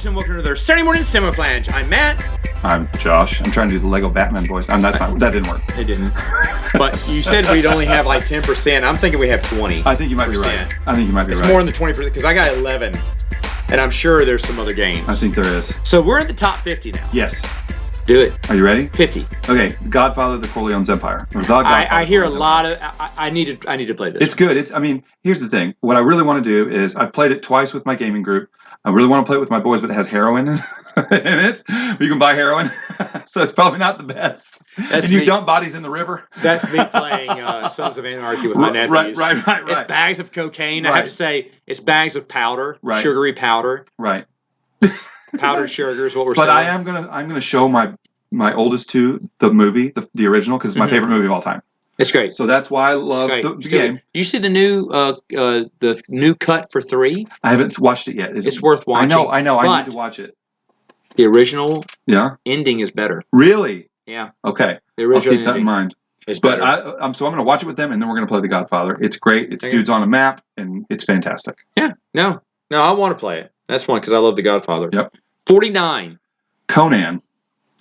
folks, and welcome to their Saturday morning Samoflange. I'm Matt. I'm Josh. I'm trying to do the Lego Batman voice. That didn't work. It didn't. But you said we'd only have like 10%. I'm thinking we have 20%. I think you might be right. It's more than the 20% because I got 11, and I'm sure there's some other games. I think there is. So we're in the top 50 now. Yes. Do it. Are you ready? 50. Okay. Godfather, the Corleone's Empire. I hear a lot of. I need to play this. It's good. Here's the thing. What I really want to do is I've played it twice with my gaming group. I really want to play it with my boys, but it has heroin in it. You can buy heroin, so it's probably not the best. You dump bodies in the river. That's me playing Sons of Anarchy with my nephews. Right. It's bags of cocaine. Right. I have to say, it's bags of powder, sugary powder. Right. Powdered sugar is what we're saying. But I'm gonna show my oldest two the movie, the original, because it's my favorite movie of all time. It's great. So that's why I love the game. You see the new cut for 3? I haven't watched it yet. It's worth watching. I know. I need to watch it. The original ending is better. Really? Yeah. Okay. The original I'll keep that in mind. But I'm going to watch it with them, and then we're going to play The Godfather. It's great. It's dudes on a map, and it's fantastic. Yeah. No, I want to play it. That's one because I love The Godfather. Yep. 49. Conan.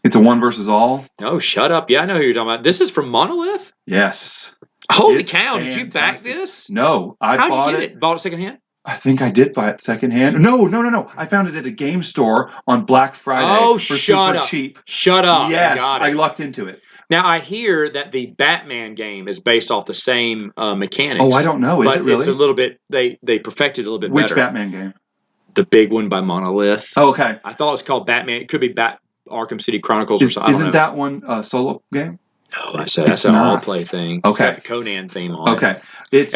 It's a one versus all. Oh, shut up. Yeah, I know who you're talking about. This is from Monolith? Yes. Holy cow. Did you back this? No. How'd you get it? Bought it secondhand? I think I did buy it secondhand. No. I found it at a game store on Black Friday for super cheap. Shut up. Yes, I lucked into it. Now, I hear that the Batman game is based off the same mechanics. Oh, I don't know. Is it really? It's a little bit, they perfected it a little bit better. Which Batman game? The big one by Monolith. Oh, okay. I thought it was called Batman. It could be Arkham City Chronicles or something. Isn't that one a solo game? No, that's an all-play thing. Okay. It's got the Conan theme on it. Okay.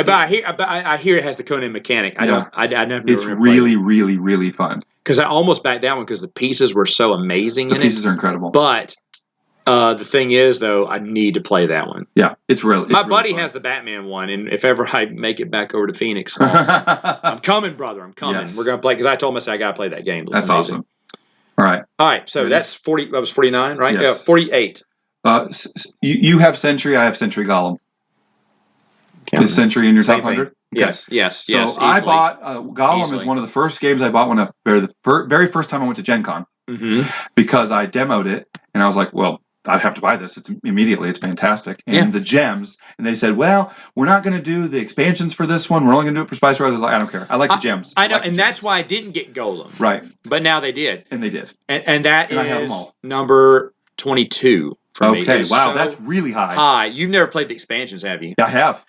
But I hear it has the Conan mechanic. I never. It's really, really, really fun. Because I almost backed that one because the pieces were so amazing. The pieces are incredible. But the thing is, though, I need to play that one. Yeah, it's really. My buddy has the Batman one, and if ever I make it back over to Phoenix, I'm coming, brother. I'm coming. Yes. We're gonna play because I told myself I gotta play that game. That's awesome. All right. So that's 40. That was 49, right? Yes. Yeah, 48. You have Sentry. I have Sentry Golem. Is Sentry in your top 100? Okay. Yes. So I bought Golem is one of the first games I bought the very first time I went to Gen Con because I demoed it and I was like, well, I have to buy this. It's fantastic. And the gems, and they said, well, we're not going to do the expansions for this one. We're only going to do it for Spice Rise. I was like, I don't care. I like the gems. I know, and that's why I didn't get Golem. Right. But now they did. And they did. And that I have them is all. number 22 for me. Okay, wow, that's really high. You've never played the expansions, have you? I have.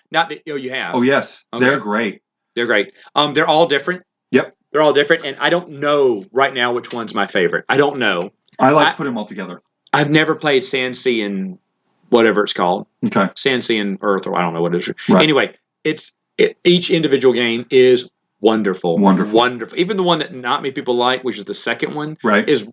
You have. Oh, yes. Okay. They're great. They're great. They're all different. Yep. They're all different, and I don't know right now which one's my favorite. I don't know. I like to put them all together. I've never played Sand, Sea, and whatever it's called. Okay. Sand, Sea, and Earth, or I don't know what it is. Right. Anyway, each individual game is wonderful. Wonderful. Even the one that not many people like, which is the second one,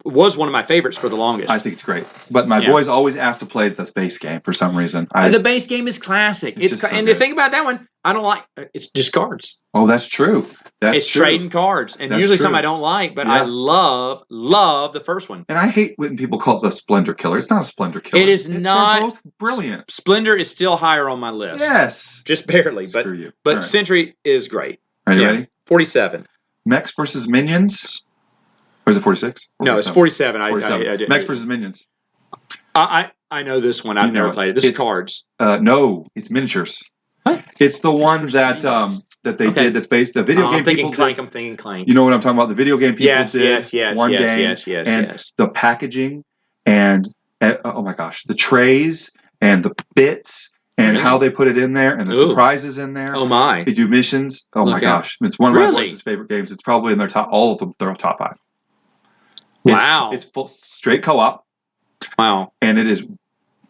was one of my favorites for the longest. I think it's great. But my boys always ask to play the base game for some reason. The base game is classic. The thing about that one, I don't like. It's just cards. Oh, that's true. It's trading cards, and usually some I don't like, but I love the first one. And I hate when people call it a Splendor Killer. It's not a Splendor Killer. It is not. They're both brilliant. Splendor is still higher on my list. Yes, just barely. Screw you. But Sentry is great. Are you ready? 47. Mechs versus Minions. Or is it 46? No, it's 47. 47. I did. Mechs versus Minions. I know this one. I've never played it. This is cards. No, it's miniatures. What? It's the one that they did that's based the video game people did. I'm thinking Clank. You know what I'm talking about? The video game people did one game. Yes. The packaging and oh my gosh, the trays and the bits and how they put it in there and the surprises in there. Oh my. They do missions. Oh my gosh. It's one of my boys' favorite games. It's probably in their top, all of them, their top 5. Wow. It's full straight co-op. Wow. And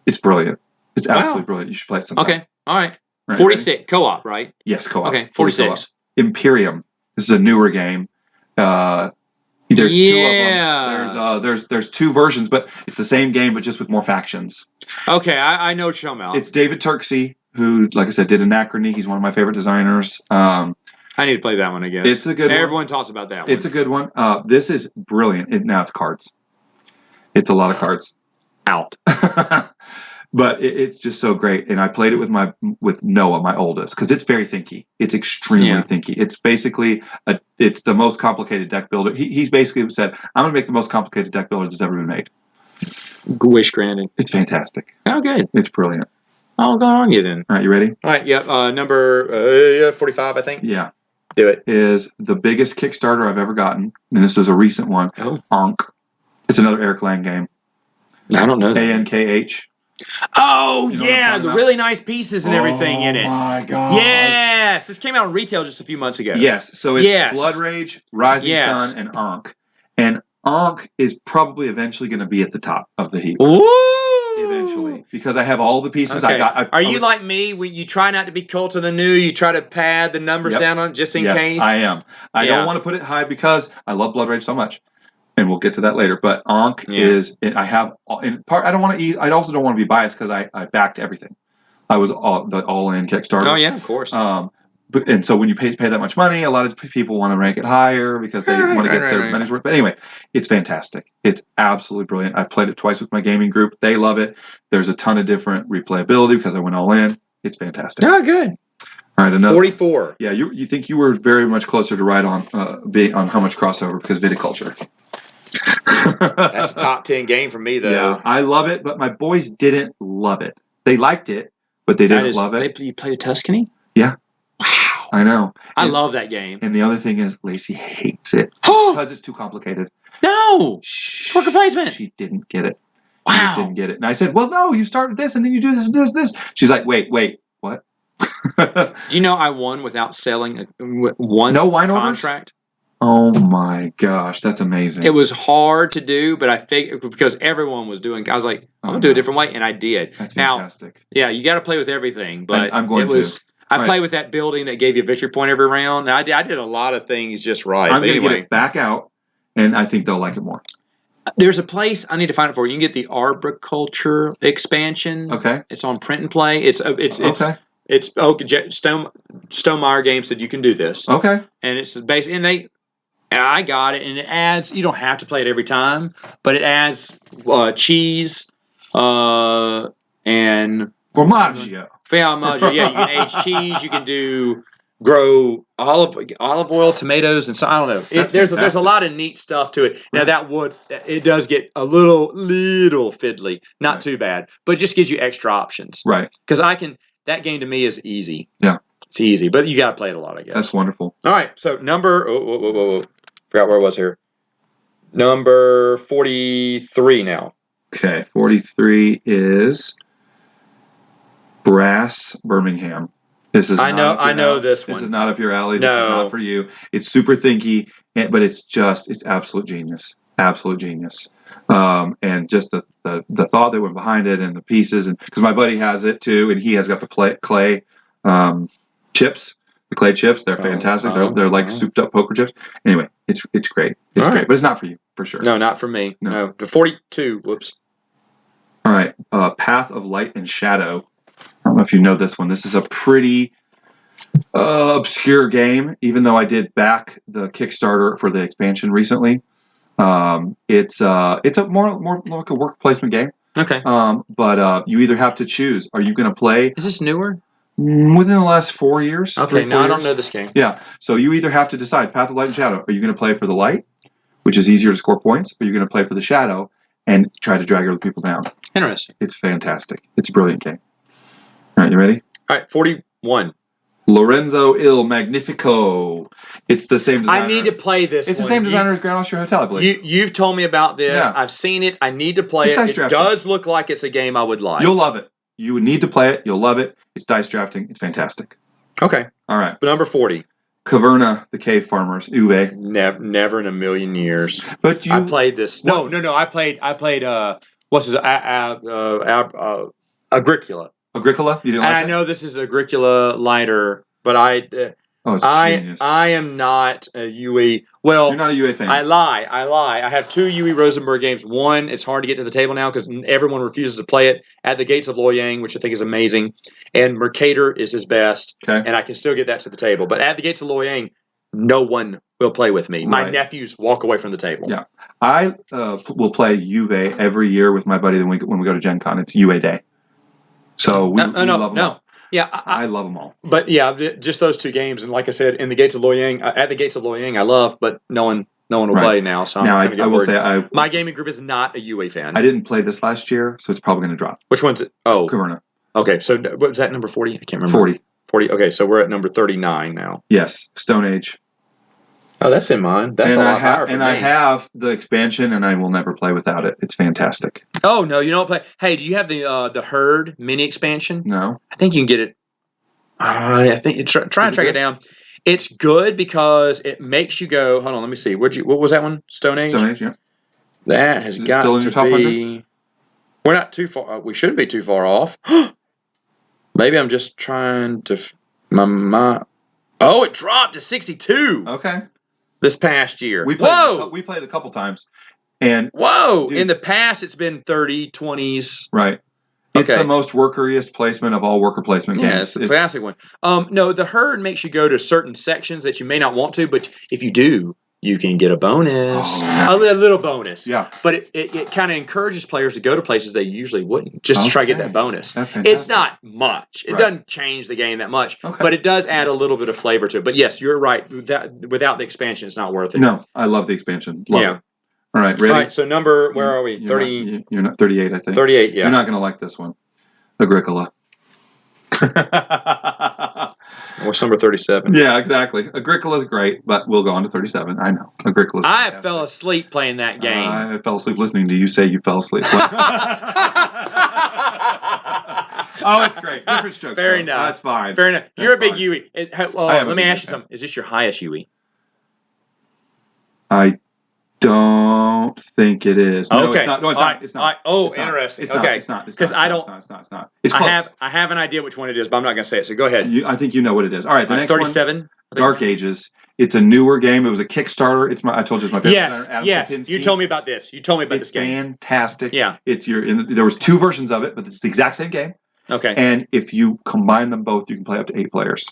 it's brilliant. It's absolutely brilliant. You should play it sometime. Okay. All right. 46 co-op, right? Yes, co-op. Okay, 46. Imperium. This is a newer game. There's 2 of them. There's 2 versions, but it's the same game, but just with more factions. Okay, I know what you're talking about. It's David Turksey, who, like I said, did Anachrony. He's one of my favorite designers. I need to play that one, I guess. It's a good one. Everyone talks about that one. It's a good one. This is brilliant. Now it's cards. It's a lot of cards. Out. But it's just so great, and I played it with Noah, my oldest, because it's very thinky. It's extremely thinky. It's basically it's the most complicated deck builder. He's basically said, "I'm going to make the most complicated deck builder that's ever been made." Wish granted. It's fantastic. Oh, good. It's brilliant. I'll go on you then. All right, you ready? All right. Yep. Number 45, I think. Yeah. Do it. Is the biggest Kickstarter I've ever gotten, and this is a recent one. Oh. Ankh. It's another Eric Lang game. I don't know that. ANKH. Oh, yeah, the really nice pieces and everything in it. Oh, my God. Yes. This came out in retail just a few months ago. Yes. So it's Blood Rage, Rising Sun, and Ankh. And Ankh is probably eventually going to be at the top of the heap. Ooh. Eventually. Because I have all the pieces okay. I got. Are you like me? When you try not to be cult of the new, you try to pad the numbers down on it just in case? Yes, I am. I don't want to put it high because I love Blood Rage so much. And we'll get to that later. But Ankh is, I have, in part, I don't want to eat, I also don't want to be biased because I backed everything. I was all in Kickstarter. Oh, yeah, of course. And so when you pay that much money, a lot of people want to rank it higher because they want to get their money's worth. But anyway, it's fantastic. It's absolutely brilliant. I've played it twice with my gaming group. They love it. There's a ton of different replayability because I went all in. It's fantastic. Oh, good. All right, another 44. Yeah, you think you were very much closer to right on being on how much crossover because viticulture. That's a top 10 game for me, though. Yeah, I love it, but my boys didn't love it. They liked it, but they didn't love it. You played Tuscany? Yeah. Wow. I know. I love that game. And the other thing is, Lacey hates it because it's too complicated. No! It's worker placement. She didn't get it. Wow. She didn't get it. And I said, well, no, you start with this, and then you do this. She's like, wait, what? Do you know I won without selling one contract? Oh my gosh, that's amazing. It was hard to do, but I think because everyone was doing, I was like, I'm going to do it a different way, and I did. That's fantastic. Now, yeah, you got to play with everything, but I'm going to. I played with that building that gave you a victory point every round. I did a lot of things just right. I'm going to get it back out, and I think they'll like it more. There's a place I need to find it for. You can get the Arboriculture expansion. Okay. It's on print and play. It's Stonemaier Games said you can do this. Okay. And it's basically, I got it, and it adds. You don't have to play it every time, but it adds cheese, and formaggio. Yeah, you can age cheese. You can grow olive oil, tomatoes, and so I don't know. There's a lot of neat stuff to it. Now it does get a little fiddly, not too bad, but it just gives you extra options. Right. Because that game to me is easy. Yeah. It's easy, but you got to play it a lot, I guess. That's wonderful. All right, so forgot where I was here. Number 43 now. Okay, 43 is Brass Birmingham. This is I know this one. This is not up your alley. No. This is not for you. It's super thinky, but it's absolute genius. Absolute genius. And just the thought that went behind it and the pieces, and because my buddy has it too, and he has got the clay chips. The clay chips, they're fantastic. They're like souped up poker chips. Anyway, it's great. It's great, but it's not for you for sure. No, not for me. No. The 42. Whoops. All right, Path of Light and Shadow. I don't know if you know this one. This is a pretty obscure game, even though I did back the Kickstarter for the expansion recently. It's a more like a work placement game. Okay. But you either have to choose. Are you going to play? Is this newer? Within the last 4 years. Okay, no, I don't know this game. Yeah, so you either have to decide Path of Light and Shadow. Are you going to play for the light, which is easier to score points, or are you going to play for the shadow and try to drag other people down? Interesting. It's fantastic. It's a brilliant game. All right, you ready? All right, 41. Lorenzo Il Magnifico. It's the same designer. I need to play this. It's the same designer as Grand Austria Hotel, I believe. You've told me about this. Yeah. I've seen it. I need to play it. It does look like it's a game I would like. You'll love it. You would need to play it. You'll love it. It's dice drafting. It's fantastic. Okay. All right. But number 40. Caverna, the Cave Farmers, Uwe. Never in a million years. But I played this. No. I played. What's his? Agricola. Agricola? You didn't like I know this is Agricola lighter, but it's genius. I am not a UE. Well, you're not a UE fan. I lie. I have 2 UE Rosenberg games. One, it's hard to get to the table now because everyone refuses to play it. At the Gates of Loyang, which I think is amazing, and Mercator is his best, and I can still get that to the table. But at the Gates of Loyang, no one will play with me. My nephews walk away from the table. Yeah, I will play Juve every year with my buddy when we go to Gen Con. It's UA Day. So we love them all. Yeah, I love them all. But yeah, just those two games, and like I said, in the Gates of Loyang, at the Gates of Loyang, I love, but no one will play now. So now I'm I will say my gaming group is not a UA fan. I didn't play this last year, so it's probably going to drop. Which one's it? Oh, Caverna. Okay, so what was that, number 40? I can't remember. 40. 40. Okay, so we're at number 39 now. Yes, Stone Age. Oh, that's in mine. That's a lot higher for me. I have the expansion, and I will never play without it. It's fantastic. Oh no, you don't play. Hey, do you have the Herd mini expansion? No. I think you can get it. I think try and track it down. It's good because it makes you go. Hold on, let me see. What was that one? Stone Age. Stone Age, yeah. That has got still in your top be. 100? We're not too far. We shouldn't be too far off. Maybe I'm just trying to. Oh, it dropped to 62. Okay. This past year. We played a couple times. And dude, in the past it's been 30, 20s. Right. It's the most workeriest placement of all worker placement games. Yeah, it's the classic one. No, the Herd makes you go to certain sections that you may not want to, but if you do, you can get a bonus. A little bonus. Yeah. But it kind of encourages players to go to places they usually wouldn't, just to try to get that bonus. That's fantastic. It's not much. It doesn't change the game that much, but it does add a little bit of flavor to it. But yes, you're right. Without the expansion, it's not worth it. No, I love the expansion. Love it. All right, ready? All right, so where are we? 30. You're not 38, I think. 38, yeah. You're not going to like this one. Agricola. What's number 37? Yeah, exactly. Agricola's great, but we'll go on to 37. I know. Agricola's I fell asleep playing that game. I fell asleep listening to you say you fell asleep. Oh, it's great. Different strokes. Fair enough. That's fine. Fair enough. You're a big Yui. Let me ask you something. Is this your highest Yui? I don't think it is. No, okay. It's not. No, it's not. It's not. Oh, it's not. interesting. It's okay. It's not. Because I don't. It's not. It's close. I have an idea which one it is, but I'm not going to say it. So go ahead. I think you know what it is. All right. The next 37. One, Dark Ages. It's a newer game. It was a Kickstarter. I told you it's my favorite. Yes. You told me about this. You told me about this game. Fantastic. Yeah. There was 2 versions of it, but it's the exact same game. Okay. And if you combine them both, you can play up to 8 players.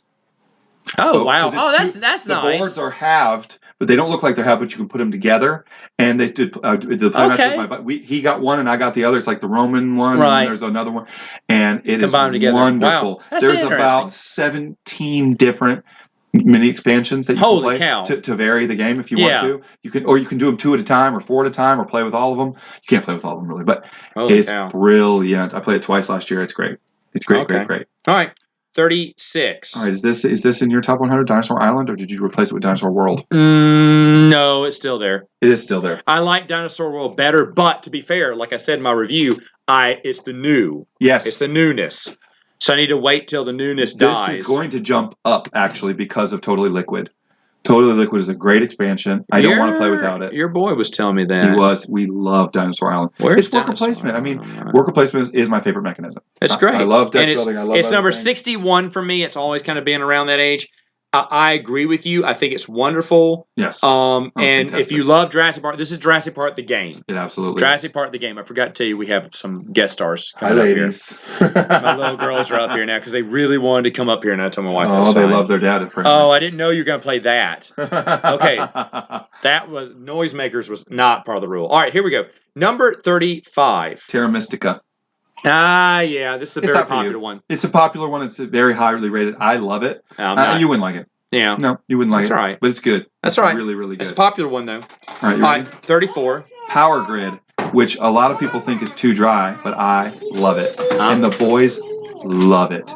Oh, wow. Oh, that's nice. The boards are halved, but they don't look like they're halved, but you can put them together. And they did the playmatch. He got one and I got the other. It's like the Roman one. Right. And there's another one. And it is together. wonderful. Wow. That's There's about 17 different mini expansions that you can play to vary the game if you want to. You can do them 2 at a time or 4 at a time or play with all of them. You can't play with all of them really, but it's brilliant. I played it twice last year. It's great. It's great, great. All right. 36. All right, is this in your top 100, Dinosaur Island, or did you replace it with Dinosaur World? No, it's still there. It is still there. I like Dinosaur World better, but to be fair, like I said in my review, it's the new. Yes. It's the newness. So I need to wait till the newness dies. This is going to jump up, actually, because of Totally Liquid. Totally Liquid is a great expansion. I don't want to play without it. Your boy was telling me that. He was. We love Dinosaur Island. It's worker placement. I mean, worker placement is my favorite mechanism. It's great. I love deck building. I love it's number 61 for me. It's always kind of been around that age. I agree with you. I think it's wonderful. Yes. And if you love Jurassic Park, this is Jurassic Park the game. It absolutely Jurassic Park the game. I forgot to tell you we have some guest stars coming up ladies. Here. My little girls are up here now because they really wanted to come up here, and I told my wife. Oh, they love their dad. Apparently. Oh, I didn't know you were going to play that. Okay, that was Noisemakers was not part of the rule. All right, here we go. Number 35. Terra Mystica. Yeah, this is a very popular one. It's a popular one. It's very highly rated. I love it. You wouldn't like it. Yeah. No, you wouldn't like it. That's all right. But it's good. That's all right. Really, really good. It's a popular one, though. All right, 34. Power Grid, which a lot of people think is too dry, but I love it. And the boys love it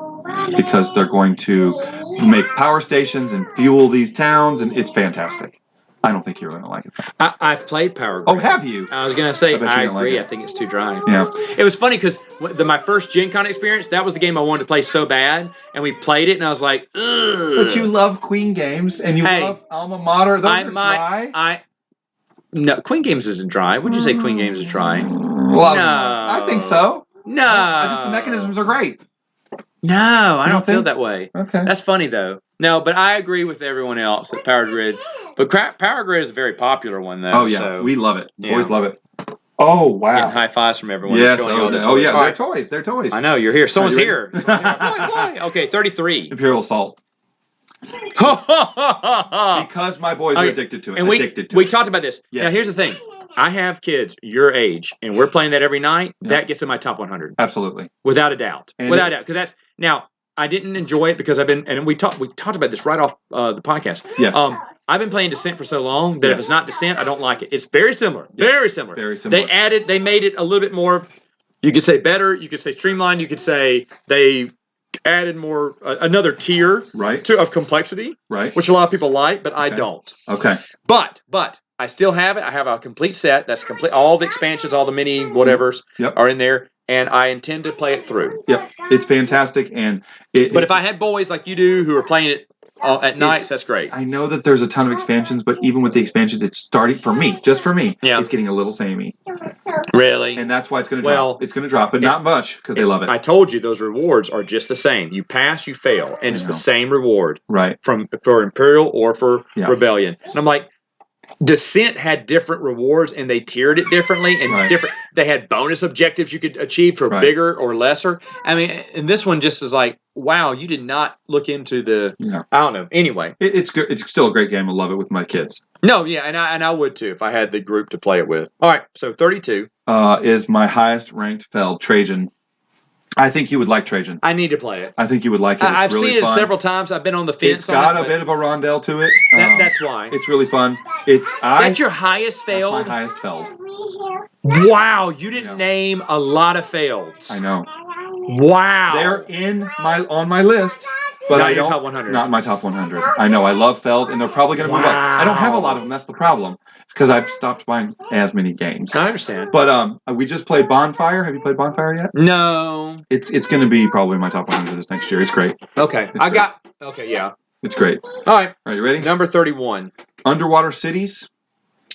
because they're going to make power stations and fuel these towns, and it's fantastic. I don't think you're going to like it. I've played Power Grid. Oh, have you? I was going to say, I agree. I think it's too dry. Yeah. It was funny because my first Gen Con experience, that was the game I wanted to play so bad, and we played it, and I was like, ugh. But you love Queen Games, and you love Alma Mater. Those are dry. No, Queen Games isn't dry. Would you say Queen Games is dry? No. I think so. No. The mechanisms are great. No, I don't feel that way. Okay. That's funny, though. No, but I agree with everyone else that Power Grid. But Power Grid is a very popular one, though. Oh, yeah. So, we love it. Boys love it. Oh, wow. Getting high fives from everyone. Yes. They're toys. They're toys. I know. You're here. Someone's here. Boy. Okay, 33. Imperial Assault. Because my boys are addicted to it. And we talked about this. Yes. Now, here's the thing. I have kids your age, and we're playing that every night. Yeah. That gets in my top 100. Absolutely, without a doubt, without a doubt. Because that's now. I didn't enjoy it because we talked about this right off the podcast. Yes. I've been playing Descent for so long that if it's not Descent, I don't like it. It's very similar. Yes. Very similar. Very similar. They made it a little bit more. You could say better. You could say streamlined. You could say they added more another tier of complexity, which a lot of people like, but I don't. Okay. But I still have it. I have a complete set. That's complete. All the expansions, all the mini whatevers are in there. And I intend to play it through. Yep, it's fantastic. But if I had boys like you do who are playing it at nights, that's great. I know that there's a ton of expansions, but even with the expansions, it's starting just for me. Yeah. It's getting a little samey. Really? And that's why it's going to drop. It's going to drop, but not much because they love it. I told you those rewards are just the same. You pass, you fail, and it's the same reward. Right. For Imperial or for Rebellion. And I'm like, Descent had different rewards and they tiered it differently and different. They had bonus objectives you could achieve for bigger or lesser. I mean, and this one just is like, wow, you did not look into the. I don't know. Anyway, it's good. It's still a great game. I love it with my kids. No, yeah, and I would too if I had the group to play it with. All right, so 32 is my highest ranked Feld, Trajan. I think you would like Trajan. I need to play it. I think you would like it. I've really seen it fun. Several times. I've been on the fence. It's got a bit of a rondelle to it. That's why. It's really fun. That's your highest Feld? That's my highest Feld. Wow, you didn't name a lot of Felds. I know. Wow. They're on my list. But not your top 100. Not in my top 100. I know. I love Feld, and they're probably going to move up. I don't have a lot of them. That's the problem. It's because I've stopped buying as many games. I understand. But we just played Bonfire. Have you played Bonfire yet? No. It's going to be probably my top 100 this next year. It's great. Okay. Okay, yeah. It's great. All right. Are you ready? Number 31. Underwater Cities.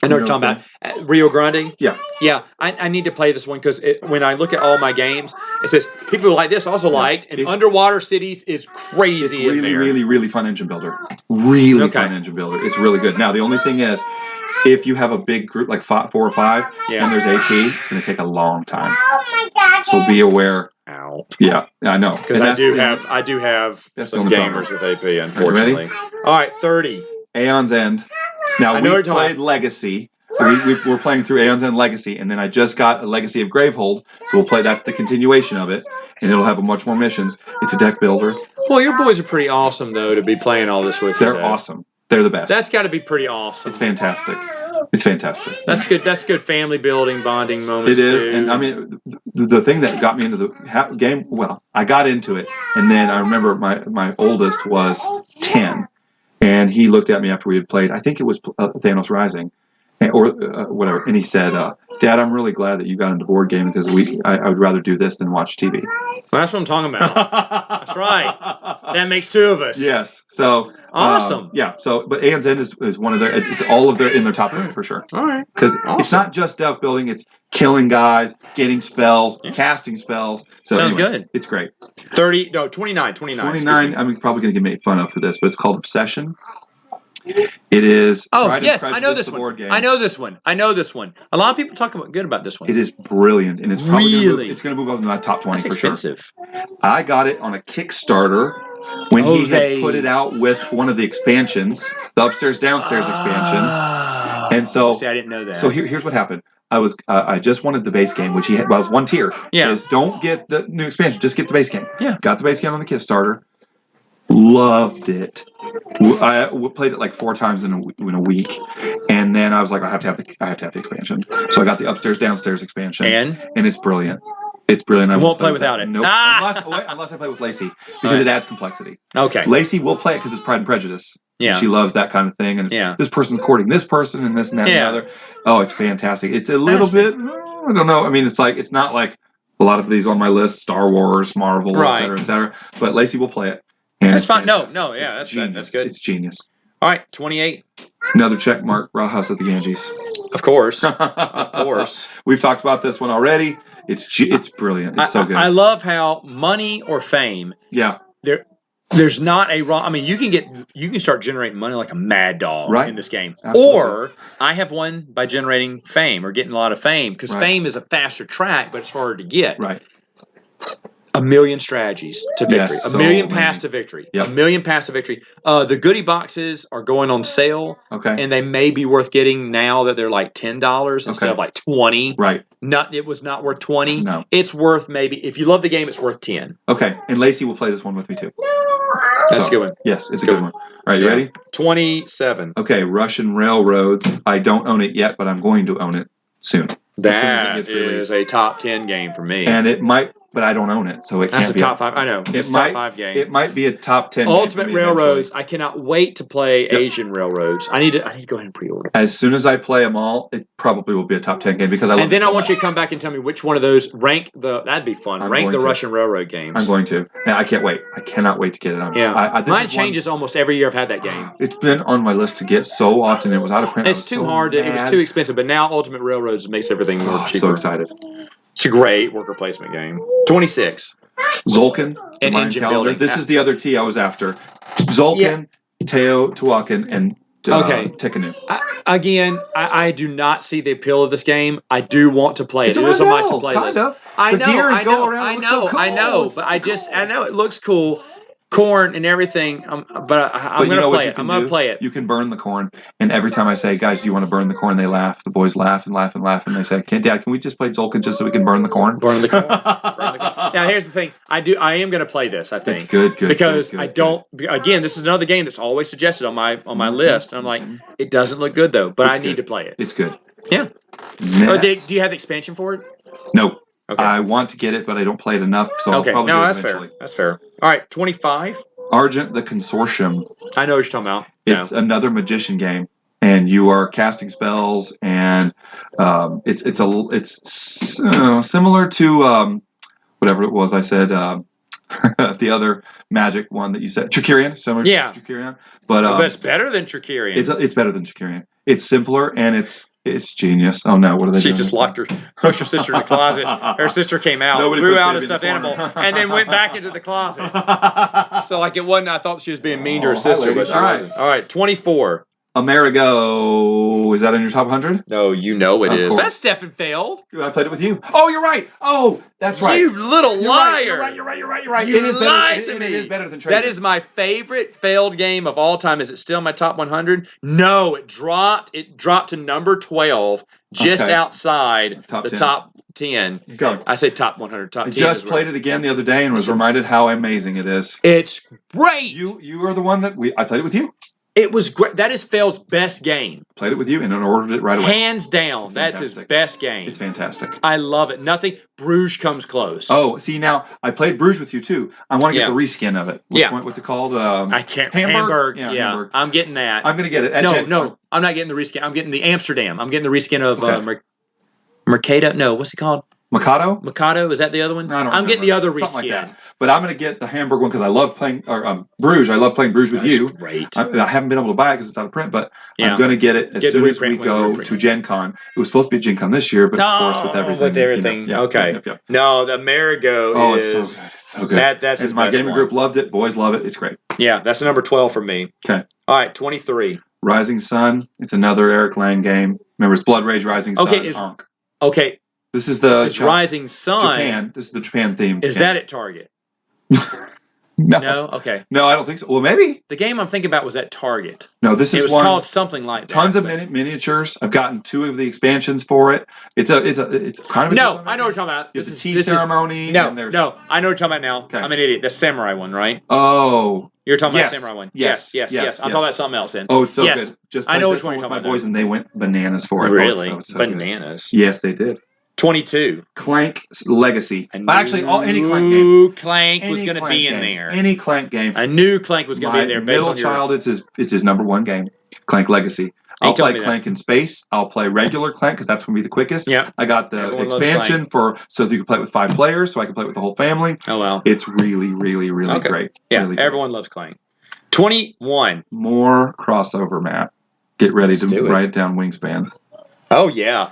I know what you're talking about. Rio Grande? Yeah. Yeah, I need to play this one because when I look at all my games, it says people like this also liked, and Underwater Cities is crazy. It's really, really, really fun engine builder. Really fun engine builder. It's really good. Now, the only thing is, if you have a big group like 4 or 5, and there's AP, it's going to take a long time. Oh my God! So be aware. Ow. Yeah, I know. Because I do have some gamers with AP, unfortunately. Ready? All right, 30. Aeon's End. Now, we played Legacy. We're playing through Aeon's End Legacy, and then I just got a Legacy of Gravehold, so we'll play. That's the continuation of it, and it'll have much more missions. It's a deck builder. Well, your boys are pretty awesome, though, to be playing all this with. They're awesome. They're the best. That's got to be pretty awesome. It's fantastic. It's fantastic. That's good. That's good family building, bonding moments. It is, too. And I mean, the thing that got me into the game. Well, I got into it, and then I remember my oldest was 10. And he looked at me after we had played. I think it was Thanos Rising, or whatever. And he said, "Dad, I'm really glad that you got into board gaming because I would rather do this than watch TV." Well, that's what I'm talking about. That's right. That makes 2 of us. Yes. So awesome. Yeah. So, but Aeon's End is one of their. It's all of their in their top 3 for sure. All right. Because it's not just deck building; it's killing guys, getting spells, casting spells. So sounds good. It's great. 29. 29. I'm probably going to get made fun of for this, but it's called Obsession. It is. Oh yes, I know this one. I know this one. A lot of people talk good about this one. It is brilliant, and it's probably going to move up in my top 20 That's for expensive. Sure. I got it on a Kickstarter when he had put it out with one of the expansions, the upstairs downstairs expansions, and so. See, I didn't know that. So here's what happened. I just wanted the base game, which he had. Well, it was one tier. Yeah. Is don't get the new expansion, just get the base game. Yeah. Got the base game on the Kickstarter. Loved it. I played it like 4 times in a week, and then I was like, I have to have the expansion. So I got the upstairs downstairs expansion, and it's brilliant. It's brilliant. I won't play without it. Nope. Unless I play with Lacey, because it adds complexity. Okay. Lacey will play it because it's Pride and Prejudice. Yeah. She loves that kind of thing, and this person's courting this person, and this and that and the other. Oh, it's fantastic. It's a little bit. I don't know. I mean, it's not like a lot of these on my list: Star Wars, Marvel, et cetera. But Lacey will play it. And that's fine. No, yeah, that's good. It's genius. All right, 28. Another check mark, Rajas at the Ganges. Of course. Of course. We've talked about this one already. It's brilliant. It's so good. I love how money or fame. Yeah. There's not a wrong. I mean, you can start generating money like a mad dog in this game. Absolutely. Or I have won by generating fame or getting a lot of fame because fame is a faster track, but it's harder to get. Right. a million strategies to victory. Yes, a million paths to victory. Yep. A million paths to victory. The goodie boxes are going on sale. Okay. And they may be worth getting now that they're like $10 instead of like $20. Right. It was not worth $20. No. It's worth maybe, if you love the game, it's worth $10. Okay. And Lacey will play this one with me too. That's a good one. Yes, it's a good one. All right, you ready? 27. Okay, Russian Railroads. I don't own it yet, but I'm going to own it soon. That is a top 10 game for me. And it might, but I don't own it, so it can't be. That's a top 5. I know. It's a top 5 game. It might be a top 10 Ultimate game Railroads. I cannot wait to play Asian Railroads. I need to go ahead and pre-order. As soon as I play them all, it probably will be a top 10 game because I love it. And then I want you to come back and tell me which one of those that'd be fun. Rank the Russian Railroad games. I'm going to. Yeah, I can't wait. I cannot wait to get it on. Yeah. Mine changes almost every year I've had that game. It's been on my list to get so often. It was out of print. It's too hard. It was too expensive. But now Ultimate Railroads makes everything more cheaper. So excited. It's a great worker placement game. 26. Zolkin and engine building. This is the other T I was after. Zolkin, Teotihuacan, and Tikkanu. I do not see the appeal of this game. I do want to play it. It is on my to-play list. I know. But I know it looks cool. Corn and everything, but I'm going to play it. I'm going to play it. You can burn the corn, and every time I say, guys, do you want to burn the corn? They laugh. The boys laugh and laugh and laugh, and they say, Dad, can we just play Zolkin just so we can burn the corn? Burn the corn. Now, here's the thing. I am going to play this, I think. It's good. Because I don't, again, this is another game that's always suggested on my list. And I'm like, it doesn't look good, though, but I need to play it. It's good. Yeah. Do you have the expansion for it? No. Okay. I want to get it, but I don't play it enough, so I'll probably do it eventually. Fair. That's fair. All right, 25. Argent the Consortium. I know what you're talking about. It's another magician game, and you are casting spells, and it's similar to whatever it was I said. The other magic one that you said, Tricerion, similar to Tricerion, but it's better than Tricerion. It's better than Tricerion. It's simpler and it's genious. Oh no, what are they doing? She just pushed her sister in the closet. Her sister came out, threw out a stuffed animal, and then went back into the closet. So like it wasn't. I thought she was being mean to her sister, but she wasn't. All right, 24. Amerigo, is that in your top 100? No, you know it is. That's Stefan failed. I played it with you. Oh, you're right. Oh, that's right. You little liar. You're right. You lied to me. It is better than Trader. That is my favorite failed game of all time. Is it still in my top 100? No, it dropped. It dropped to number 12, just outside the top 10. Go. I say top 100. Top 10. I just played it again the other day and was reminded how amazing it is. It's great. You are the one that I played it with you. It was great. That is Feld's best game. Played it with you and then ordered it right away. Hands down, that's his best game. It's fantastic. I love it. Nothing. Bruges comes close. Oh, see now, I played Bruges with you too. I want to get the reskin of it. What's it called? I can't. Hamburg. Yeah, Hamburg. I'm getting that. I'm gonna get it. No, I'm not getting the reskin. I'm getting the Amsterdam. I'm getting the reskin of Mercado. No, what's it called? Mikado, is that the other one? I'm getting the other reskin. Like that. But I'm going to get the Hamburg one because I love playing Bruges. I love playing Bruges with you. Great. I haven't been able to buy it because it's out of print, but I'm going to get it as soon as we go to Gen Con. It was supposed to be at Gen Con this year, but of course with everything. Okay. No, the Amerigo is so good. That's his my gaming group loved it. Boys love it. It's great. Yeah, that's number 12 for me. Okay. All right, 23. Rising Sun. It's another Eric Lang game. Remember, it's Blood Rage Rising Sun. Okay. This is the Rising Sun. Japan. This is the Japan theme. Is that at Target? No. Okay. No, I don't think so. Well, maybe. The game I'm thinking about was at Target. No, this is one. It was called something like that. Tons of miniatures. I've gotten 2 of the expansions for it. It's kind of. No, I know what you're talking about. This is tea ceremony. No, I know what you're talking about now. Okay. I'm an idiot. The samurai one, right? Oh. You're talking about the samurai one. Yes. I'm talking about something else then. Oh, it's so good. I know which one you're talking about. My boys and they went bananas for it. Really? Bananas? Yes, they did. 22. Clank Legacy. But actually, any Clank game. Clank was going to be in there. Any Clank game. I knew Clank was going to be in there. Middle child, it's his number 1 game. Clank Legacy. I'll play Clank in space. I'll play regular Clank because that's going to be the quickest. Yeah. I got the expansion so that you can play it with 5 players, so I can play it with the whole family. Oh, wow. It's really, really, really great. Yeah, really everyone loves Clank. 21. More crossover, Matt. Get ready to write down Wingspan. Oh, yeah.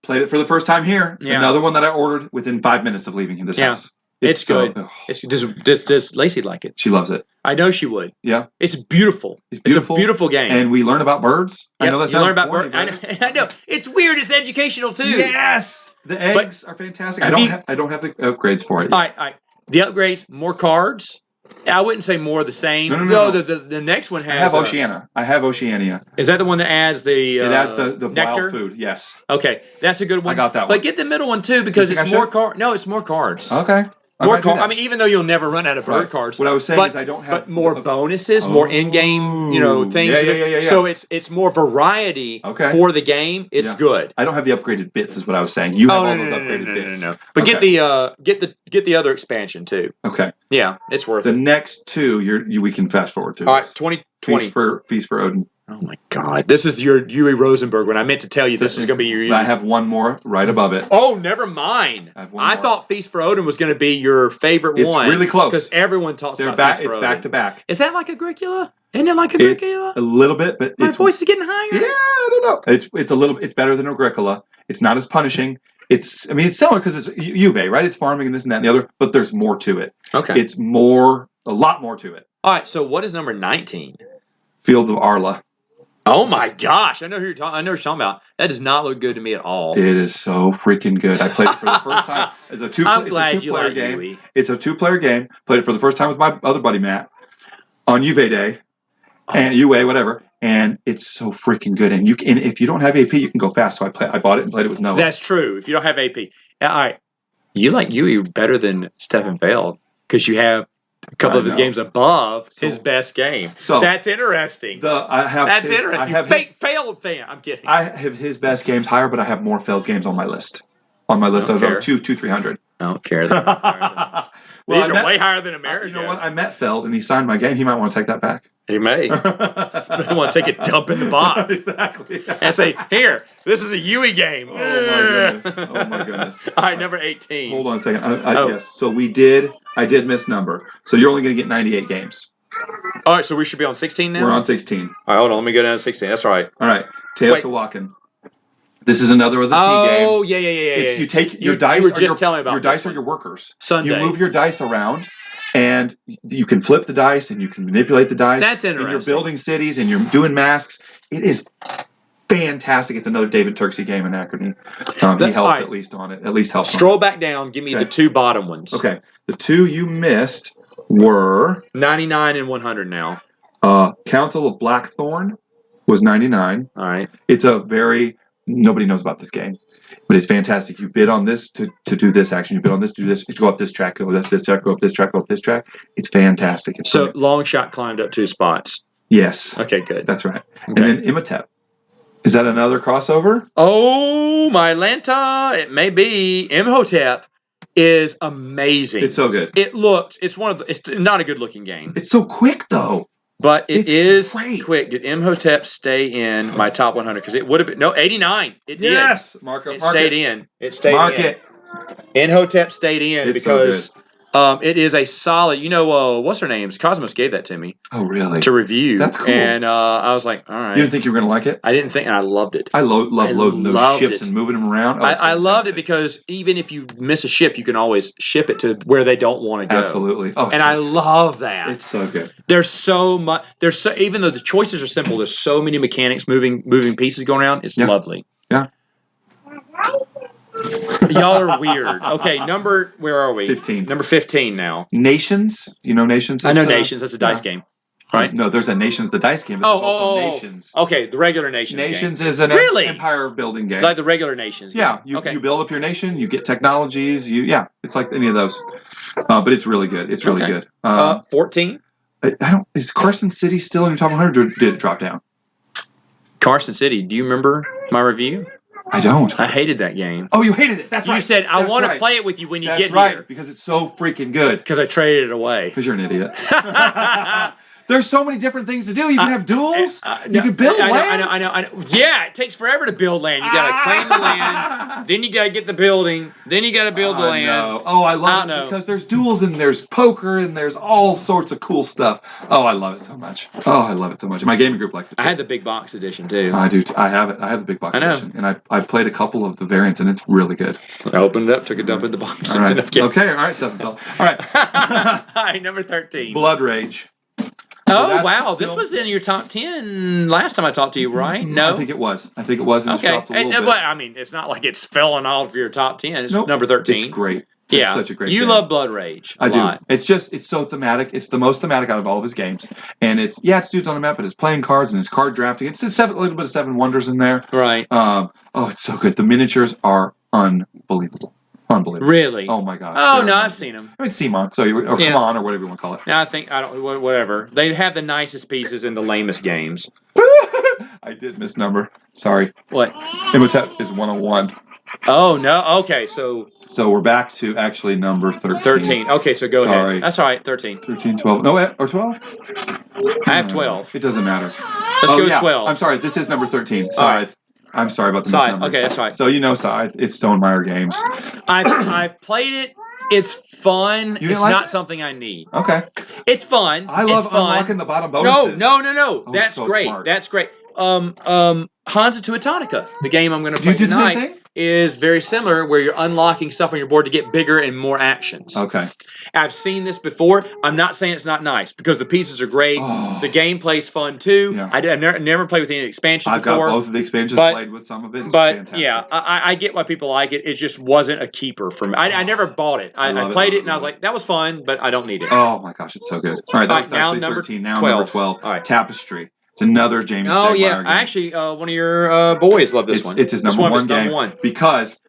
Played it for the first time here. It's another one that I ordered within 5 minutes of leaving this house. It's good. Does Lacey like it? She loves it. I know she would. Yeah. It's beautiful. It's a beautiful game. And we learn about birds. Yep. I know that sounds boring. I know. It's weird. It's educational too. Yes. The eggs are fantastic. I don't have the upgrades for it. All right. The upgrades, more cards. I wouldn't say more of the same. No. The next one has. I have Oceania. I have Oceania. Is that the one that adds the? It adds the nectar? Wild food. Yes. Okay, that's a good one. I got that one. But get the middle one too because it's more cards. No, it's more cards. Okay. More cards. I mean, even though you'll never run out of bird cards. What I was saying is I don't have. But more bonuses, more in-game, things. Yeah. So it's more variety for the game. It's good. I don't have the upgraded bits, is what I was saying. You have all those upgraded bits. No. But get the other expansion too. Okay. Yeah, it's worth it. The next two, we can fast forward to. All right, 2020. Feast for Odin. Oh my God! This is your Yui Rosenberg one. I meant to tell you this was going to be your. I have one more right above it. Oh, never mind. I thought Feast for Odin was going to be your favorite one. It's really close because everyone talks about Feast for Odin. It's back to back. Is that like Agricola? Isn't it like Agricola? It's a little bit, but my voice is getting higher. Yeah, I don't know. It's a little. It's better than Agricola. It's not as punishing. It's similar because it's Juve, right? It's farming and this and that and the other, but there's more to it. Okay. It's a lot more to it. All right. So what is number 19? Fields of Arla. Oh my gosh! I know who you're talking. I know what you're talking about. That does not look good to me at all. It is so freaking good. I played it for the first time as a two-player game. Yui. It's a two-player game. Played it for the first time with my other buddy Matt on Juve Day, and UA whatever. And it's so freaking good. And if you don't have AP, you can go fast. So I bought it and played it with Noah. That's true. If you don't have AP, all right. You like Yui better than Stefan Feld because you have a couple of his games above his best game. So that's interesting. That's interesting. Failed fan. I'm kidding. I have his best games higher, but I have more failed games on my list. On my list of 300. I don't care. These are way higher than America. You know what? I met Feld and he signed my game. He might want to take that back. He may. I want to take a dump in the box. Exactly. And say, here, this is a Yui game. Oh my goodness. All right, number 18. Hold on a second. Yes. So I did miss number. So you're only going to get 98 games. All right, so we should be on 16 now? We're on 16. All right, hold on. Let me go down to 16. That's right. All right. Teotihuacan. This is another of the T games. Oh, yeah. You take your dice. You were just telling me about your dice are your workers. Sunday. You move your dice around, and you can flip the dice, and you can manipulate the dice. That's interesting. And you're building cities, and you're doing masks. It is fantastic. It's another David Turksey game in Acrony. He helped at least on it. At least helped. Stroll back down. Give me the two bottom ones. Okay. The two you missed were 99 and 100 now. Council of Blackthorn was 99. All right. It's nobody knows about this game, but it's fantastic. You bid on this to do this action. You bid on this to do this. You go up this track, go up this track, go up this track, go up this track. It's fantastic. So long shot climbed up 2 spots. Yes. Okay, good. That's right. Okay. And then Imhotep. Is that another crossover? Oh, my Lanta. It may be. Imhotep is amazing. It's so good. It's not a good looking game. It's so quick though. But it is quick. Did Imhotep stay in my top 100? Because it would have been 89. It did. Yes, mark it. Stayed in. It stayed in. Mark it. Imhotep stayed in because it is a solid. What's her name? Cosmos gave that to me. Oh, really? To review. That's cool. And I was like, all right. You didn't think you were going to like it? I didn't think, and I loved it. I love loading those ships and moving them around. I loved it because even if you miss a ship, you can always ship it to where they don't want to go. Absolutely. Oh, and I love that. It's so good. There's so much. Even though the choices are simple, there's so many mechanics, moving pieces going around. It's lovely. Yeah. Y'all are weird. Okay, where are we? 15. Number 15 now. Nations. You know Nations? I know Nations. That's a dice game. Right? No, there's a Nations, the dice game. But there's also Nations. Okay, the regular Nations Nations game. is an empire building game. It's like the regular Nations game. Yeah, you build up your nation, you get technologies. It's like any of those. But it's really good. It's really good. 14? Is Carson City still in your top 100 or did it drop down? Carson City. Do you remember my review? I don't. I hated that game. Oh, you hated it. That's right. You said, I want to play it with you when you get here. That's right, because it's so freaking good. Because I traded it away. Because you're an idiot. There's so many different things to do. You can have duels. You can build land. I know. Yeah, it takes forever to build land. You got to claim the land. Then you got to get the building. Then you got to build the land. Oh, I love it because there's duels and there's poker and there's all sorts of cool stuff. Oh, I love it so much. My gaming group likes it too. I had the big box edition too. I do. I have it. I have the big box edition. And I played a couple of the variants and it's really good. I opened it up, took a dump in the box. All right. Okay. All right, Stephen. All right. All right, number 13. Blood Rage. Wow. This was in your top 10 last time I talked to you, right? No? I think it was. And it's dropped a little bit. But, I mean, it's not like it's fallen off your top 10. It's number 13. It's great. Yeah, such a great you game. love Blood Rage. I do. It's so thematic. It's the most thematic out of all of his games. And it's dudes on the map, but it's playing cards and it's card drafting. It's a little bit of Seven Wonders in there. Right. It's so good. The miniatures are unbelievable. Unbelievable. Really? Oh my gosh. Oh no, I've seen them. I mean, Simon. Come on, or whatever you want to call it. No, I don't. Whatever. They have the nicest pieces in the lamest games. I did misnumber. Sorry. What? Imhotep is 101. Oh no. Okay, so we're back to actually number 13. 13. Okay, so go ahead. That's all right. 13. 13, 12. No, or 12? I have 12. It doesn't matter. Let's go with 12. I'm sorry. This is number 13. Scythe. I'm sorry about the Scythe. misnumber. Okay, that's right. So Scythe. It's Stonemaier games. I've played it. It's fun. It's not something I need. Okay. It's fun. I love unlocking the bottom bonuses. No. Oh, That's so great. Smart. That's great. Hansa Tuatonica, the game I'm going to play tonight, is very similar, where you're unlocking stuff on your board to get bigger and more actions. Okay. I've seen this before. I'm not saying it's not nice, because the pieces are great. Oh. The gameplay's fun too. Yeah. I've never played with any expansions before. I've got both of the expansions, played with some of it. It's fantastic. Yeah, I get why people like it. It just wasn't a keeper for me. I never bought it. I played it and I was like, that was fun, but I don't need it. Oh my gosh, it's so good. All right, that's actually number 13. Now 12. number 12. All right. Tapestry. It's another Jamie Stegmaier game. Actually, one of your boys loved this one. It's his number one game. Because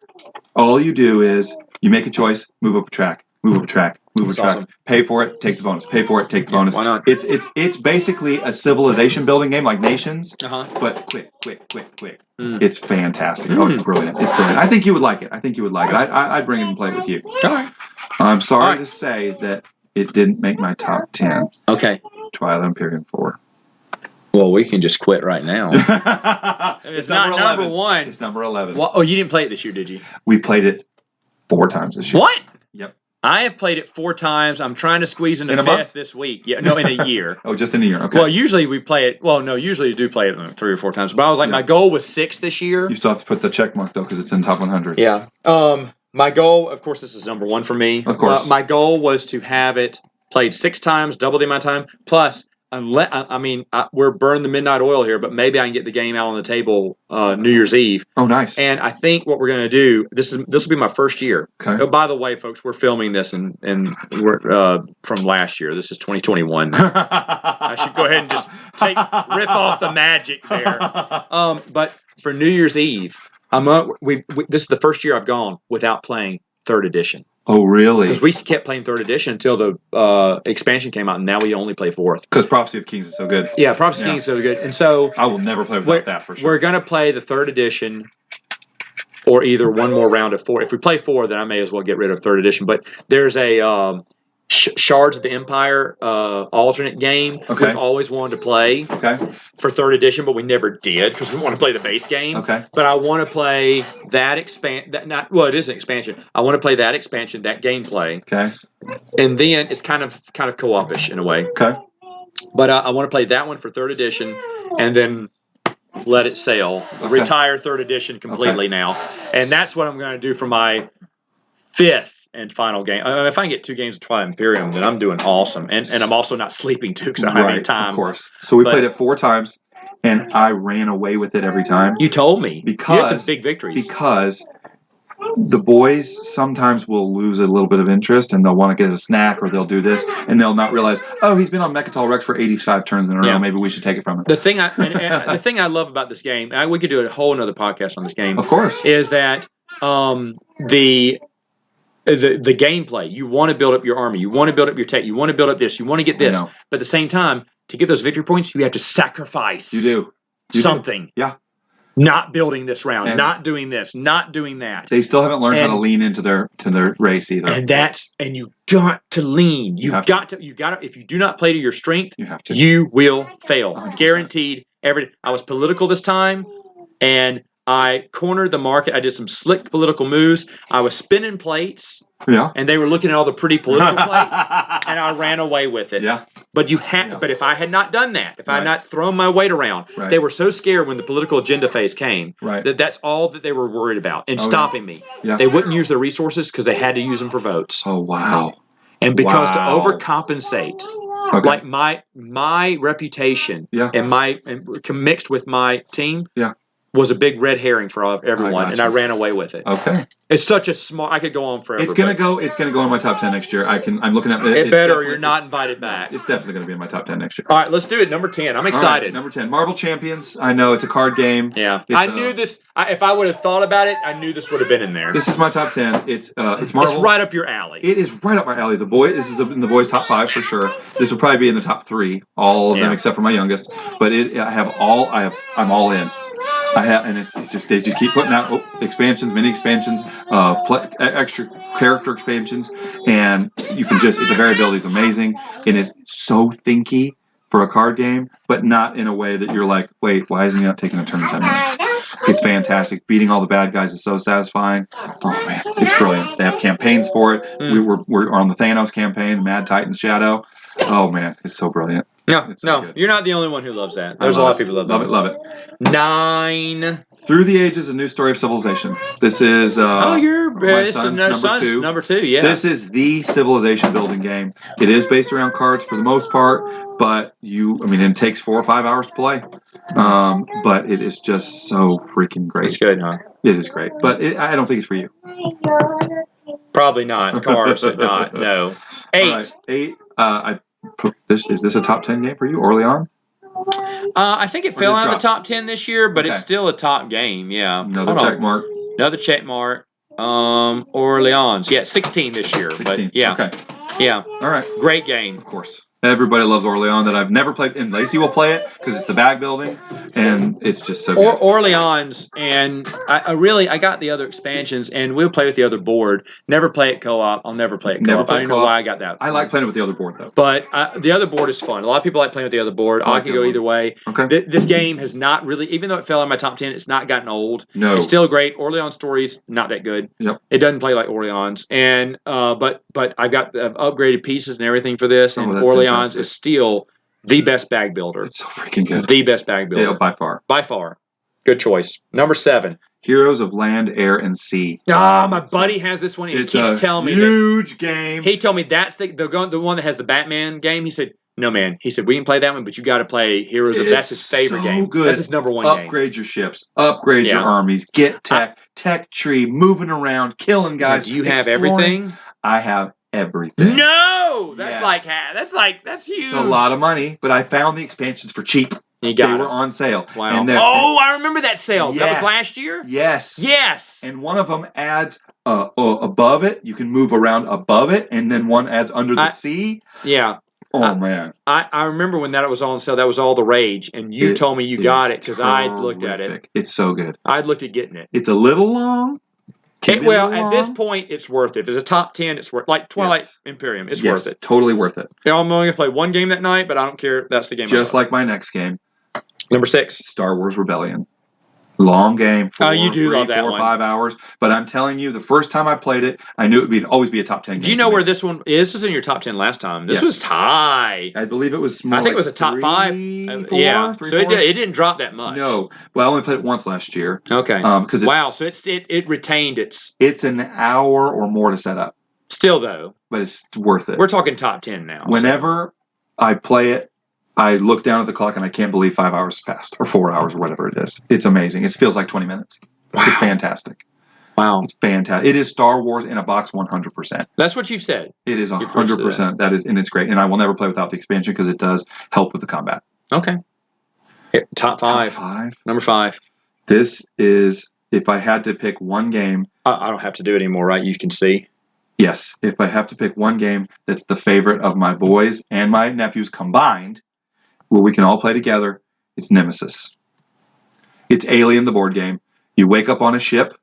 all you do is you make a choice, move up a track, move up a track, move up a track, awesome. Pay for it, take the bonus, pay for it, take the bonus. Why not? It's basically a civilization building game like Nations, but quick. It's fantastic. Oh, it's brilliant. It's brilliant. I think you would like it. I'd bring it and play it with you. All right. I'm sorry to say that it didn't make my top 10. Okay. Twilight Imperium 4. Well, we can just quit right now. It's not number 1. It's number 11. Well, you didn't play it this year, did you? We played it 4 times this year. What? Yep. I have played it 4 times. I'm trying to squeeze in a fifth this week. Yeah, no, in a year. Oh, just in a year. Okay. Well, usually we play it. Well, no, usually you do play it 3 or 4 times. But I was like, my goal was 6 this year. You still have to put the check mark though, because it's in top 100. Yeah. My goal, of course, this is number 1 for me. Of course. My goal was to have it played 6 times, double the amount of time. Plus, we're burning the midnight oil here, but maybe I can get the game out on the table New Year's Eve. Oh, nice! And I think what we're going to do, this will be my first year. Okay. Oh, by the way, folks, we're filming this and we're from last year. This is 2021. I should go ahead and just rip off the magic there. But for New Year's Eve, this is the first year I've gone without playing 3rd edition. Oh, really? Because we kept playing 3rd edition until the expansion came out, and now we only play 4th. Because Prophecy of Kings is so good. Yeah, Prophecy of Kings is so good. And so I will never play without that, for sure. We're going to play the 3rd edition or either one more round of 4. If we play 4, then I may as well get rid of 3rd edition. But there's a Shards of the Empire alternate game we've always wanted to play for 3rd edition, but we never did because we want to play the base game. Okay. But I want to play that it is an expansion. I want to play that expansion, that gameplay. Okay. And then it's kind of co-op-ish in a way. Okay. But I want to play that one for 3rd edition and then let it sail. Okay. Retire 3rd edition completely now. And that's what I'm going to do for my 5th and final game. If I can get 2 games of Twilight Imperium, then I'm doing awesome. And I'm also not sleeping too because I don't have any time. Of course. So we played it 4 times, and I ran away with it every time. You told me. Because you had some big victories. Because the boys sometimes will lose a little bit of interest, and they'll want to get a snack, or they'll do this, and they'll not realize, oh, he's been on Mechatol Rex for 85 turns in a row. Maybe we should take it from him. The thing the thing I love about this game, we could do a whole another podcast on this game. Of course. Is that the gameplay. You want to build up your army. You want to build up your tech. You want to build up this. You want to get this. But at the same time, to get those victory points, you have to sacrifice. You do. Something. Yeah. Not building this round. Not doing this. Not doing that. They still haven't learned how to lean into their race either. And you got to lean. You got to. If you do not play to your strength, you will fail. 100%. Guaranteed. I was political this time, and I cornered the market. I did some slick political moves. I was spinning plates. Yeah. And they were looking at all the pretty political plates, and I ran away with it. Yeah. But But if I had not done that, if I had not thrown my weight around, they were so scared when the political agenda phase came that's all that they were worried about and stopping me. Yeah. They wouldn't use their resources because they had to use them for votes. Oh wow. And because to overcompensate, like my reputation and mixed with my team. Yeah. was a big red herring for everyone, and I ran away with it. Okay. It's such a smart. I could go on forever. It's gonna go in my top 10 next year. I'm looking at it. It better. You're not invited back. It's definitely gonna be in my top 10 next year. All right, let's do it. Number 10. I'm excited. Right, number 10, Marvel Champions. I know it's a card game. Yeah, I knew this. If I would have thought about it, I knew this would have been in there. This is my top 10. It's Marvel. It's right up your alley. It is right up my alley. This is in the boys' top 5 for sure. This will probably be in the top 3, all of them except for my youngest. But I'm all in. And it's just they just keep putting out expansions, mini expansions, extra character expansions, and the variability is amazing, and it's so thinky for a card game, but not in a way that you're like, wait, why isn't he not taking a turn in 10 minutes? It's fantastic. Beating all the bad guys is so satisfying. Oh man, it's brilliant. They have campaigns for it. We're on the Thanos campaign, Mad Titan's Shadow. Oh man, it's so brilliant. No, you're not the only one who loves that. There's a lot of people who love it. 9. Through the Ages: A New Story of Civilization. This is my son's number 2. Yeah, this is the civilization building game. It is based around cards for the most part, but it takes 4 or 5 hours to play. But it is just so freaking great. It's good, huh? It is great, but I don't think it's for you. Probably not. Cards, not. No. 8. Right, 8. Is this a top 10 game for you, Orleans? I think it fell out of the top 10 this year, but it's still a top game. Yeah. Another check mark. Another check mark. Orleans. Yeah, 16 this year. 16. But yeah. Okay. Yeah. All right. Great game. Of course. Everybody loves Orleans that I've never played, and Lacey will play it because it's the bag building, and it's just so good. Orleans, and I got the other expansions, and we'll play with the other board. Never play it co-op. I'll never play it co-op. I don't know why I got that. I like playing it with the other board, though. But the other board is fun. A lot of people like playing with the other board. I can go either way. Okay. This game has not really, even though it fell in my top 10, it's not gotten old. No. It's still great. Orleans Stories, not that good. Yep. It doesn't play like Orleans. And but I've got the upgraded pieces and everything for this, and Orleans is still the best bag builder. It's so freaking good. The best bag builder. Yeah, by far. By far. Good choice. Number 7. Heroes of Land, Air, and Sea. My buddy has this one. He keeps telling me huge game. He told me that's the one that has the Batman game. He said, no, man. He said, we can play that one, but you got to play Heroes of... That's his favorite game. Good. That's his number 1 game. Upgrade your ships. Upgrade your armies. Get tech tree, moving around, killing guys. Do you have everything? I have everything. No! That's huge. It's a lot of money, but I found the expansions for cheap. They were on sale. Wow. I remember that sale. Yes. That was last year? Yes. And one of them adds above it. You can move around above it, and then one adds under the sea. Yeah. Oh, man. I remember when that was on sale. That was all the rage, and you told me you got it because I looked at it. It's so good. I'd looked at getting it. It's a little long. At this point, it's worth it. If it's a top 10, it's worth like Twilight Imperium. It's worth it. Totally worth it. I'm only going to play one game that night, but I don't care. That's the game. Just like my next game. Number 6. Star Wars Rebellion. Long game. You do love that 4 or 5 hours. But I'm telling you, the first time I played it, I knew it would always be a top 10 game. Do you know where this one is? This was in your top 10 last time. This was high. I believe it was more. I think it was a top 5. So it didn't drop that much. No. Well, I only played it once last year. Okay. Wow. So it retained its. It's an hour or more to set up. Still though. But it's worth it. We're talking top 10 now. Whenever I play it, I look down at the clock and I can't believe 5 hours passed, or 4 hours, or whatever it is. It's amazing. It feels like 20 minutes. Wow. It's fantastic. Wow. It's fantastic. It is Star Wars in a box 100%. That's what you've said. It is 100%. That is, and it's great. And I will never play without the expansion because it does help with the combat. Okay. Top 5. Top 5. Number 5. This is, if I had to pick one game. I don't have to do it anymore, right? You can see. Yes. If I have to pick one game that's the favorite of my boys and my nephews combined, where we can all play together, it's Nemesis. It's Alien, the board game. You wake up on a ship.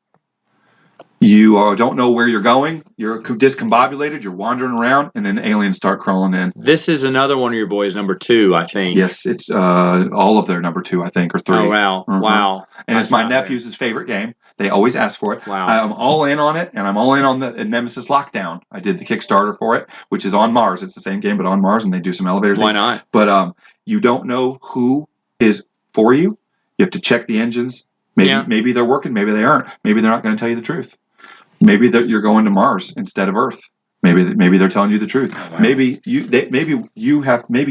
You don't know where you're going. You're discombobulated. You're wandering around, and then aliens start crawling in. This is another one of your boys, number 2, I think. Yes, it's all of their number 2, I think, or 3. Oh, wow. Wow. And it's my nephew's favorite game. They always ask for it. Wow. I'm all in on it, and I'm all in on the Nemesis Lockdown. I did the Kickstarter for it, which is on Mars. It's the same game, but on Mars, and they do some elevators. Why not? But you don't know who is for you. You have to check the engines. Maybe they're working. Maybe they aren't. Maybe they're not going to tell you the truth. Maybe you're going to Mars instead of Earth. Maybe they're telling you the truth. Oh, wow. Maybe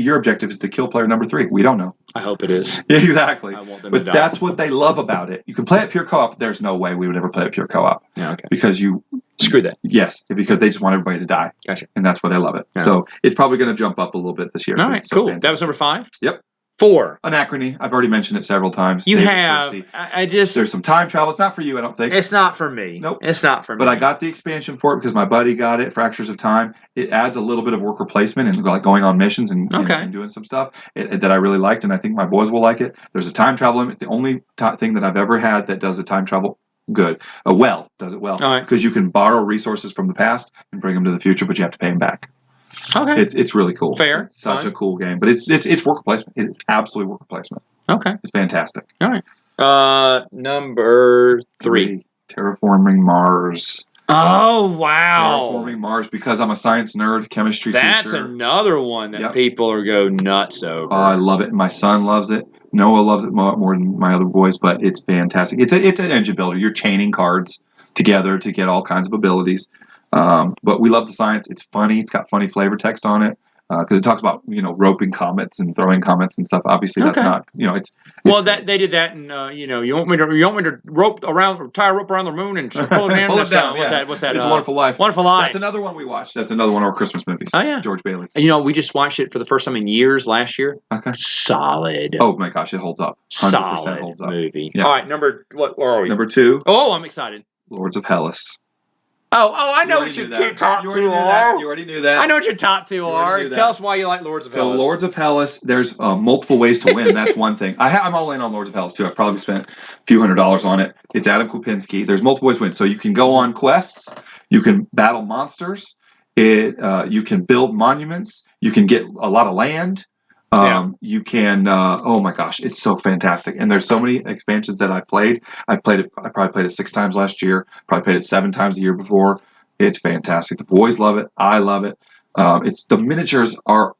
your objective is to kill player number 3. We don't know. I hope it is. Yeah, exactly. I want them but to die. That's what they love about it. You can play it pure co-op. There's no way we would ever play it pure co-op. Yeah, okay. Because you screw that. Yes, because they just want everybody to die. Gotcha. And that's why they love it. Yeah. So it's probably going to jump up a little bit this year. All right, cool. That was number 5? Yep. 4. Anachrony. I've already mentioned it several times. You have. I just. There's some time travel. It's not for you, I don't think. It's not for me. Nope. It's not for me. But I got the expansion for it because my buddy got it, Fractures of Time. It adds a little bit of worker placement and like going on missions and doing some stuff that I really liked, and I think my boys will like it. There's a time travel limit. The only thing that I've ever had that does a time travel good. Does it well. Because you can borrow resources from the past and bring them to the future, but you have to pay them back. Okay. It's really cool. Fair. It's such a cool game. But it's worker placement. It's absolutely worker placement. Okay. It's fantastic. All right. Number 3. Terraforming Mars. Oh, wow. Terraforming Mars, because I'm a science nerd, chemistry teacher. That's another one that people are go nuts over. Oh, I love it. My son loves it. Noah loves it more than my other boys, but it's fantastic. It's an engine builder. You're chaining cards together to get all kinds of abilities. But we love the science. It's funny. It's got funny flavor text on it because it talks about roping comets and throwing comets and stuff. Obviously, that's not that they did that, and you want me to tie a rope around the moon and pull it down. Pull it down. What's that? It's Wonderful Life. Wonderful Life. That's another one we watched. That's another one of our Christmas movies. Oh yeah, George Bailey. We just watched it for the first time in years last year. Okay. Solid. Oh my gosh, it holds up. 100% Solid holds up. movie. Yeah. All right, where are we? Number 2. Oh, I'm excited. Lords of Hellas. Oh, I know what your top 2 are. You already knew that. I know what your top 2 are. Tell us why you like Lords of Hellas. So Lords of Hellas, there's multiple ways to win. That's one thing. I'm all in on Lords of Hellas too. I've probably spent a few $100s on it. It's Adam Kopinski. There's multiple ways to win. So you can go on quests. You can battle monsters. You can build monuments. You can get a lot of land. You can. Oh my gosh, it's so fantastic. And there's so many expansions that I played. I probably played it 6 times last year. Probably played it 7 times the year before. It's fantastic. The boys love it. I love it. The miniatures are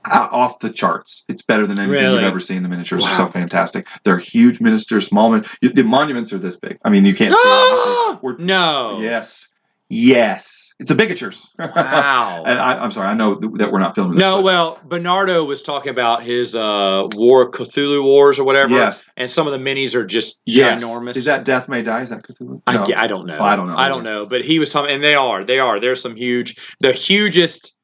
off the charts. It's better than anything you've ever seen. The miniatures are so fantastic. They're huge miniatures, small. The monuments are this big. I mean, you can't see anything. No. Yes. It's a bigatures. Wow. And I'm sorry. I know that we're not filming this. No, well, Bernardo was talking about his War Cthulhu Wars or whatever. Yes. And some of the minis are just ginormous. Is that Death May Die? Is that Cthulhu? No. I don't know. I don't know. But he was talking, and they are. There's some the hugest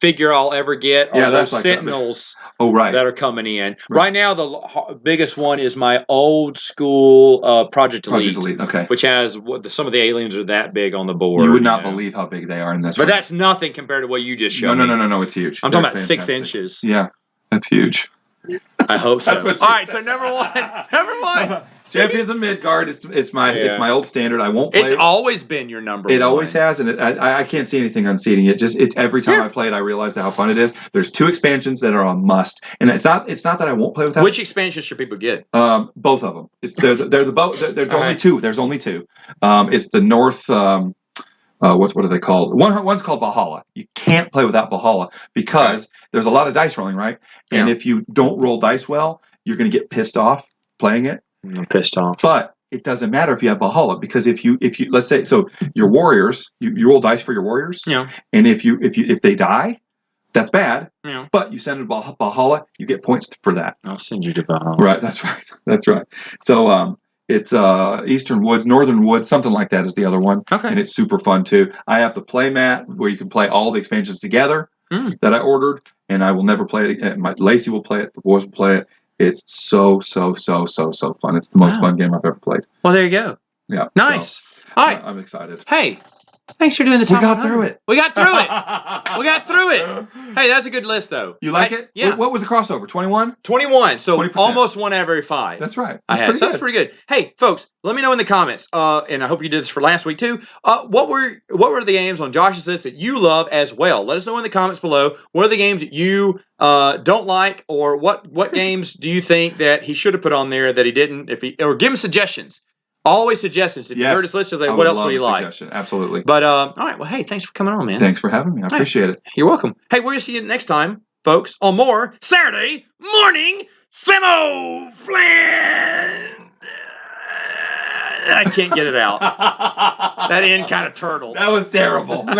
figure I'll ever get are those Sentinels that are coming in. Right now, the biggest one is my old school Project Elite, which has some of the aliens are that big on the board. You would not believe how big they are in this But that's nothing compared to what you just showed me. No, it's huge. I'm talking about 6 inches. Yeah, that's huge. I hope so. All right, so number one. Champions of Midgard. It's my old standard. I won't play it. It's always been your number one. It always has, and I can't see anything unseating it. It's every time I play it, I realize how fun it is. There's 2 expansions that are a must, and it's not that I won't play with that. Which expansions should people get? Both of them. There's only 2. There's only 2. It's the North. What are they called? One's called Valhalla. You can't play without Valhalla because there's a lot of dice rolling, right? And if you don't roll dice well, you're going to get pissed off playing it. I'm pissed off. But it doesn't matter if you have Valhalla because if you let's say so your warriors, you roll dice for your warriors. Yeah. And if they die, that's bad. Yeah. But you send them to Valhalla, you get points for that. I'll send you to Valhalla. Right. That's right. So it's Eastern Woods, Northern Woods, something like that is the other one. Okay. And it's super fun too. I have the play mat where you can play all the expansions together that I ordered, and I will never play it again. Lacey will play it. The boys will play it. It's so fun. It's the most fun game I've ever played. Well, there you go. Yeah. Nice. All right. I'm excited. Hey, thanks for doing the top 100. We got through it. Hey, that's a good list, though. You like it? Yeah. What was the crossover? 21? 21. So 20%. almost 1 out of every 5. That's right. That's pretty good. Hey, folks, let me know in the comments. And I hope you did this for last week too. What were the games on Josh's list that you love as well? Let us know in the comments below. What are the games that you don't like, or what games do you think that he should have put on there that he didn't? Or give him suggestions. Always suggestions. If you heard his list, like, what else would you like? Absolutely. But all right. Well, hey, thanks for coming on, man. Thanks for having me. I appreciate it. You're welcome. Hey, we're gonna see you next time, folks, on more Saturday morning Samoflange. I can't get it out. That end kind of turtled. That was terrible. No.